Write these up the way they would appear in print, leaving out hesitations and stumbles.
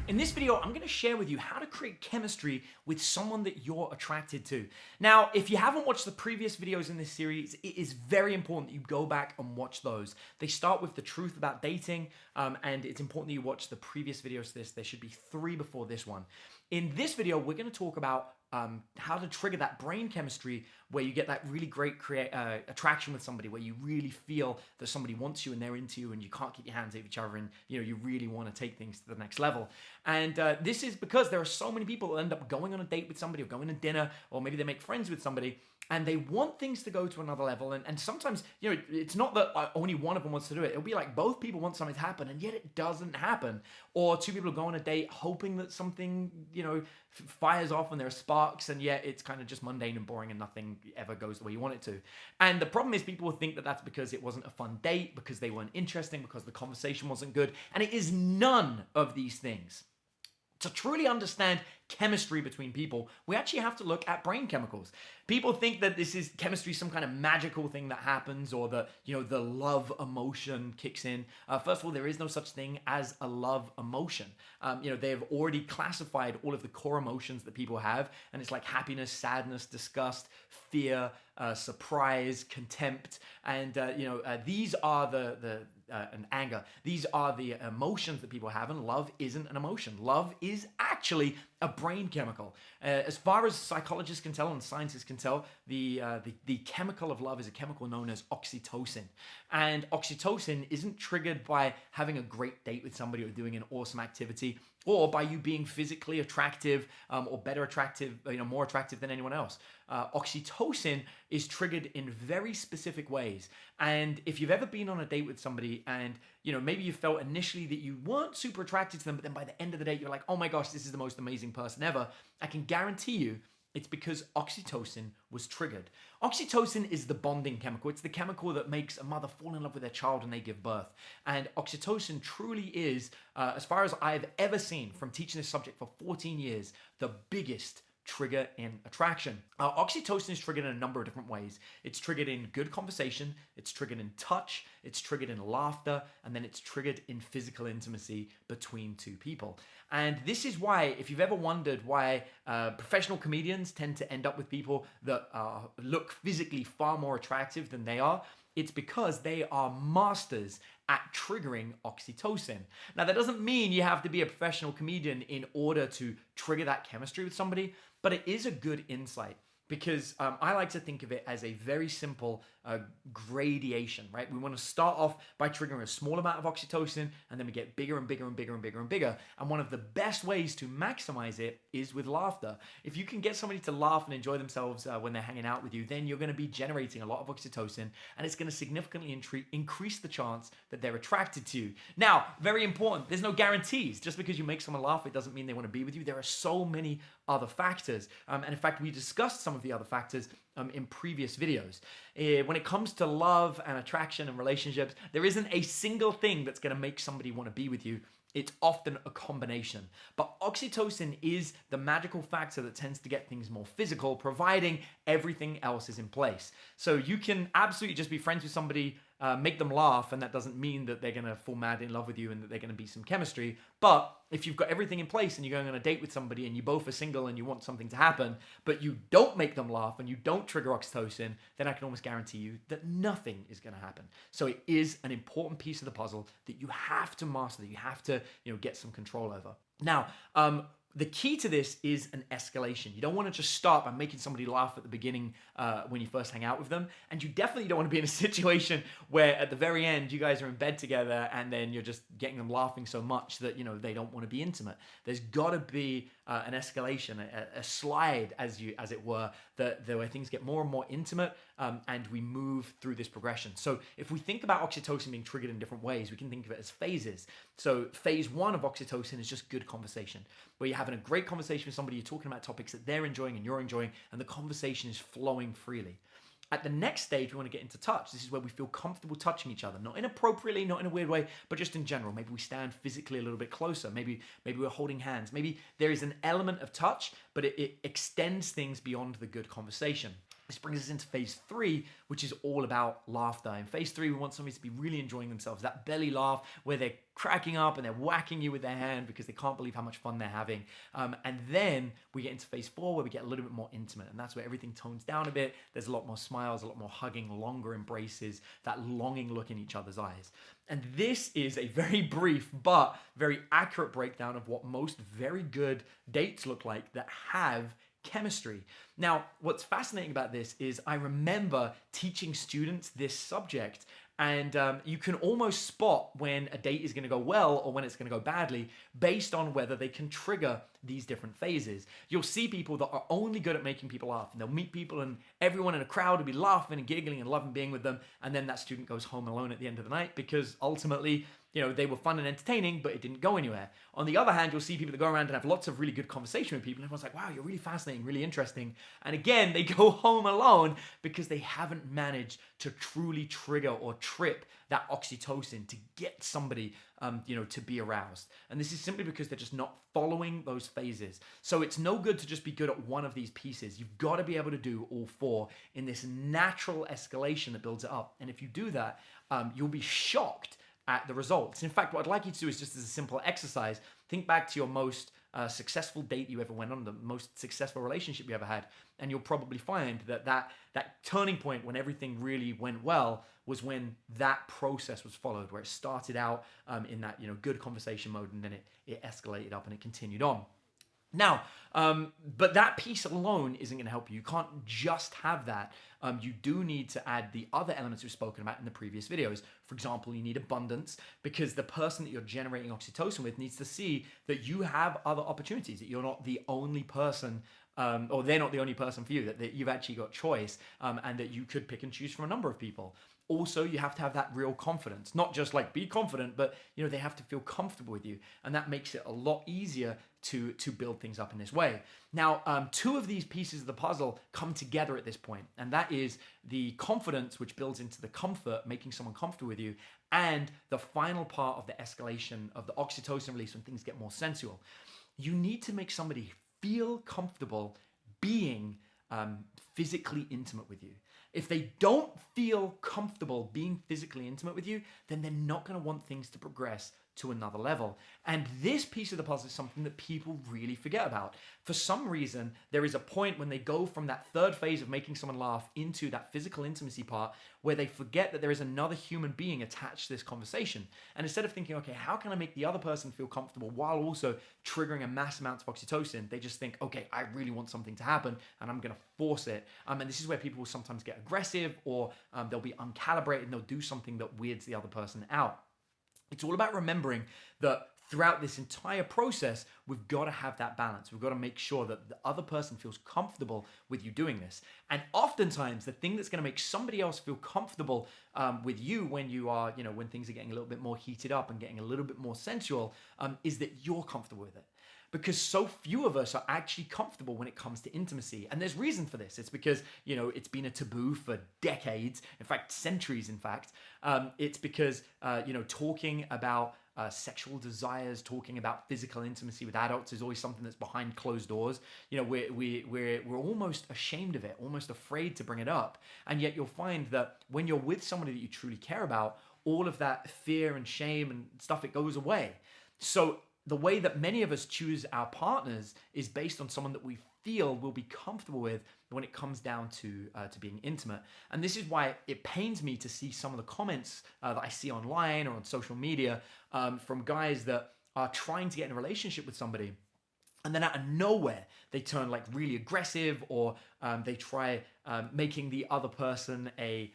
In this video, I'm gonna share with you how to create chemistry with someone that you're attracted to. Now, if you haven't watched the previous videos in this series, it is very important that you go back and watch those. They start with the truth about dating, and it's important that you watch the previous videos to this. There should be 3 before this one. In this video, we're gonna talk about how to trigger that brain chemistry where you get that really great attraction with somebody, where you really feel that somebody wants you and they're into you and you can't keep your hands off each other, and you really want to take things to the next level. And this is because there are so many people that end up going on a date with somebody or going to dinner, or maybe they make friends with somebody and they want things to go to another level. And sometimes, it's not that only one of them wants to do it. It'll be like both people want something to happen and yet it doesn't happen. Or 2 people go on a date hoping that something, fires off and there are sparks, and yet it's kind of just mundane and boring and nothing ever goes the way you want it to. And the problem is people will think that that's because it wasn't a fun date, because they weren't interesting, because the conversation wasn't good. And it is none of these things. To truly understand chemistry between people, we actually have to look at brain chemicals. People think that this is chemistry, some kind of magical thing that happens, or that the love emotion kicks in. First of all, there is no such thing as a love emotion. They have already classified all of the core emotions that people have, and it's like happiness, sadness, disgust, fear, surprise, contempt, and these are and anger. These are the emotions that people have, and love isn't an emotion. Love is actually a brain chemical. As far as psychologists can tell and scientists can tell, the chemical of love is a chemical known as oxytocin. And oxytocin isn't triggered by having a great date with somebody or doing an awesome activity, or by you being physically attractive, or better attractive, more attractive than anyone else. Oxytocin is triggered in very specific ways. And if you've ever been on a date with somebody and maybe you felt initially that you weren't super attracted to them, but then by the end of the date you're like, oh my gosh, this is the most amazing person ever, I can guarantee you it's because oxytocin was triggered. Oxytocin is the bonding chemical. It's the chemical that makes a mother fall in love with their child when they give birth. And oxytocin truly is, as far as I've ever seen from teaching this subject for 14 years, the biggest trigger in attraction. Oxytocin is triggered in a number of different ways. It's triggered in good conversation, it's triggered in touch, it's triggered in laughter, and then it's triggered in physical intimacy between 2 people. And this is why, if you've ever wondered why professional comedians tend to end up with people that look physically far more attractive than they are, it's because they are masters at triggering oxytocin. Now, that doesn't mean you have to be a professional comedian in order to trigger that chemistry with somebody, but it is a good insight. Because I like to think of it as a very simple gradation, right? We want to start off by triggering a small amount of oxytocin, and then we get bigger and bigger and bigger and bigger and bigger. And one of the best ways to maximize it is with laughter. If you can get somebody to laugh and enjoy themselves when they're hanging out with you, then you're going to be generating a lot of oxytocin, and it's going to significantly increase the chance that they're attracted to you. Now, very important, there's no guarantees. Just because you make someone laugh, it doesn't mean they want to be with you. There are so many other factors. And in fact, we discussed some of the other factors in previous videos. When it comes to love and attraction and relationships, there isn't a single thing that's going to make somebody want to be with you. It's often a combination. But oxytocin is the magical factor that tends to get things more physical, providing everything else is in place. So you can absolutely just be friends with somebody, make them laugh, and that doesn't mean that they're going to fall mad in love with you and that they're going to be some chemistry. But if you've got everything in place and you're going on a date with somebody and you both are single and you want something to happen, but you don't make them laugh and you don't trigger oxytocin, then I can almost guarantee you that nothing is going to happen. So it is an important piece of the puzzle that you have to master, that you have to get some control over. Now, the key to this is an escalation. You don't want to just start by making somebody laugh at the beginning when you first hang out with them. And you definitely don't want to be in a situation where at the very end you guys are in bed together and then you're just getting them laughing so much that they don't want to be intimate. There's got to be an escalation, a slide, as it were, where things get more and more intimate, and we move through this progression. So if we think about oxytocin being triggered in different ways, we can think of it as phases. So phase 1 of oxytocin is just good conversation, where you're having a great conversation with somebody, you're talking about topics that they're enjoying and you're enjoying, and the conversation is flowing freely. At the next stage, we want to get into touch. This is where we feel comfortable touching each other, not inappropriately, not in a weird way, but just in general. Maybe we stand physically a little bit closer. Maybe we're holding hands. Maybe there is an element of touch, but it extends things beyond the good conversation. This brings us into phase 3, which is all about laughter. In phase 3, we want somebody to be really enjoying themselves. That belly laugh where they're cracking up and they're whacking you with their hand because they can't believe how much fun they're having. And then we get into phase 4 where we get a little bit more intimate. And that's where everything tones down a bit. There's a lot more smiles, a lot more hugging, longer embraces, that longing look in each other's eyes. And this is a very brief but very accurate breakdown of what most very good dates look like that have chemistry. Now, what's fascinating about this is I remember teaching students this subject, and you can almost spot when a date is going to go well or when it's going to go badly based on whether they can trigger these different phases. You'll see people that are only good at making people laugh, and they'll meet people and everyone in a crowd will be laughing and giggling and loving being with them, and then that student goes home alone at the end of the night because ultimately, they were fun and entertaining, but it didn't go anywhere. On the other hand, you'll see people that go around and have lots of really good conversation with people, and everyone's like, wow, you're really fascinating, really interesting. And again, they go home alone because they haven't managed to truly trigger or trip that oxytocin to get somebody, to be aroused. And this is simply because they're just not following those phases. So it's no good to just be good at one of these pieces. You've got to be able to do all 4 in this natural escalation that builds it up. And if you do that, you'll be shocked at the results. In fact, what I'd like you to do is just as a simple exercise, think back to your most successful date you ever went on, the most successful relationship you ever had, and you'll probably find that turning point when everything really went well was when that process was followed, where it started out in that good conversation mode, and then it escalated up and it continued on. Now, but that piece alone isn't going to help you. You can't just have that. You do need to add the other elements we've spoken about in the previous videos. For example, you need abundance, because the person that you're generating oxytocin with needs to see that you have other opportunities, that you're not the only person, or they're not the only person for you, that you've actually got choice, and that you could pick and choose from a number of people. Also, you have to have that real confidence, not just like be confident, but they have to feel comfortable with you, and that makes it a lot easier to build things up in this way. Now, 2 of these pieces of the puzzle come together at this point, and that is the confidence, which builds into the comfort, making someone comfortable with you, and the final part of the escalation of the oxytocin release when things get more sensual. You need to make somebody feel comfortable being physically intimate with you. If they don't feel comfortable being physically intimate with you, then they're not going to want things to progress to another level. And this piece of the puzzle is something that people really forget about. For some reason, there is a point when they go from that 3rd phase of making someone laugh into that physical intimacy part where they forget that there is another human being attached to this conversation. And instead of thinking, okay, how can I make the other person feel comfortable while also triggering a mass amount of oxytocin, they just think, okay, I really want something to happen and I'm going to force it. And this is where people will sometimes get aggressive, or they'll be uncalibrated and they'll do something that weirds the other person out. It's all about remembering that throughout this entire process, we've got to have that balance. We've got to make sure that the other person feels comfortable with you doing this. And oftentimes, the thing that's going to make somebody else feel comfortable with you when you are, when things are getting a little bit more heated up and getting a little bit more sensual, is that you're comfortable with it. Because so few of us are actually comfortable when it comes to intimacy. And there's reason for this. It's because, it's been a taboo for decades, in fact, centuries, in fact. It's because, talking about sexual desires, talking about physical intimacy with adults is always something that's behind closed doors. We're almost ashamed of it, almost afraid to bring it up. And yet you'll find that when you're with somebody that you truly care about, all of that fear and shame and stuff, it goes away. So the way that many of us choose our partners is based on someone that we feel will be comfortable with when it comes down to being intimate. And this is why it pains me to see some of the comments that I see online or on social media from guys that are trying to get in a relationship with somebody, and then out of nowhere, they turn like really aggressive, or they try making the other person a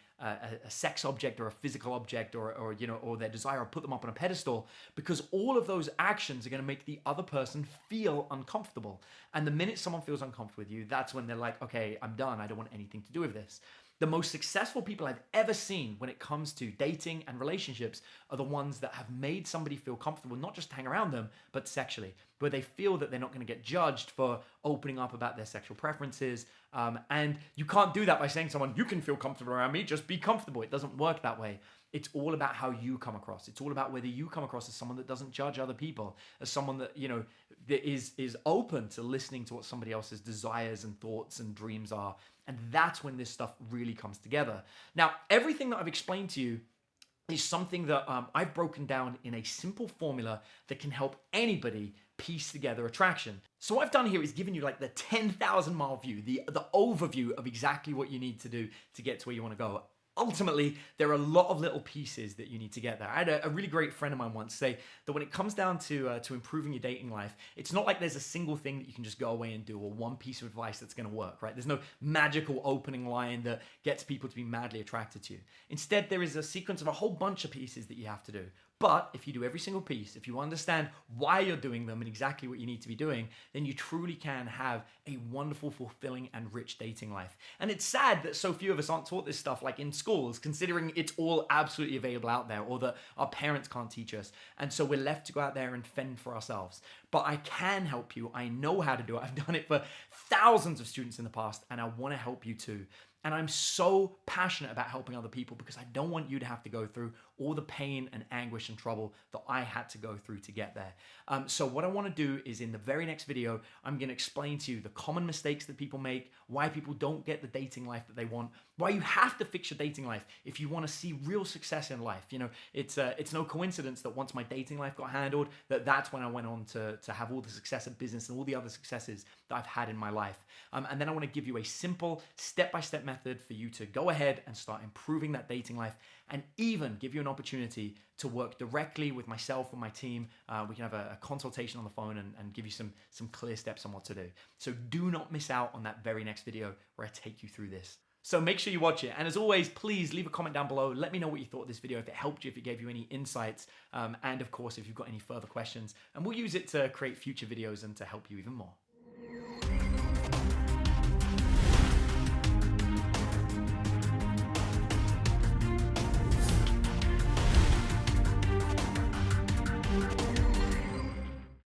sex object or a physical object, or their desire, or put them up on a pedestal, because all of those actions are going to make the other person feel uncomfortable. And the minute someone feels uncomfortable with you, that's when they're like, okay, I'm done. I don't want anything to do with this. The most successful people I've ever seen when it comes to dating and relationships are the ones that have made somebody feel comfortable, not just to hang around them, but sexually, where they feel that they're not going to get judged for opening up about their sexual preferences. And you can't do that by saying to someone, you can feel comfortable around me, just be comfortable. It doesn't work that way. It's all about how you come across. It's all about whether you come across as someone that doesn't judge other people, as someone that, that is open to listening to what somebody else's desires and thoughts and dreams are. And that's when this stuff really comes together. Now, everything that I've explained to you is something that I've broken down in a simple formula that can help anybody piece together attraction. So what I've done here is given you like the 10,000 mile view, the overview of exactly what you need to do to get to where you want to go. Ultimately, there are a lot of little pieces that you need to get there. I had a really great friend of mine once say that when it comes down to improving your dating life, it's not like there's a single thing that you can just go away and do, or one piece of advice that's going to work, right? There's no magical opening line that gets people to be madly attracted to you. Instead, there is a sequence of a whole bunch of pieces that you have to do. But if you do every single piece, if you understand why you're doing them and exactly what you need to be doing, then you truly can have a wonderful, fulfilling, and rich dating life. And it's sad that so few of us aren't taught this stuff like in schools, considering it's all absolutely available out there, or that our parents can't teach us. And so we're left to go out there and fend for ourselves. But I can help you. I know how to do it. I've done it for thousands of students in the past, and I want to help you too. And I'm so passionate about helping other people because I don't want you to have to go through all the pain and anguish and trouble that I had to go through to get there. So what I want to do is in the very next video, I'm going to explain to you the common mistakes that people make, why people don't get the dating life that they want, why you have to fix your dating life if you want to see real success in life. It's no coincidence that once my dating life got handled, that's when I went on to have all the success in business and all the other successes that I've had in my life. And then I want to give you a simple step-by-step method for you to go ahead and start improving that dating life, and even give you an opportunity to work directly with myself and my team. We can have a consultation on the phone and give you some clear steps on what to do. So do not miss out on that very next video where I take you through this. So make sure you watch it. And as always, please leave a comment down below. Let me know what you thought of this video, if it helped you, if it gave you any insights. And of course, if you've got any further questions, and we'll use it to create future videos and to help you even more.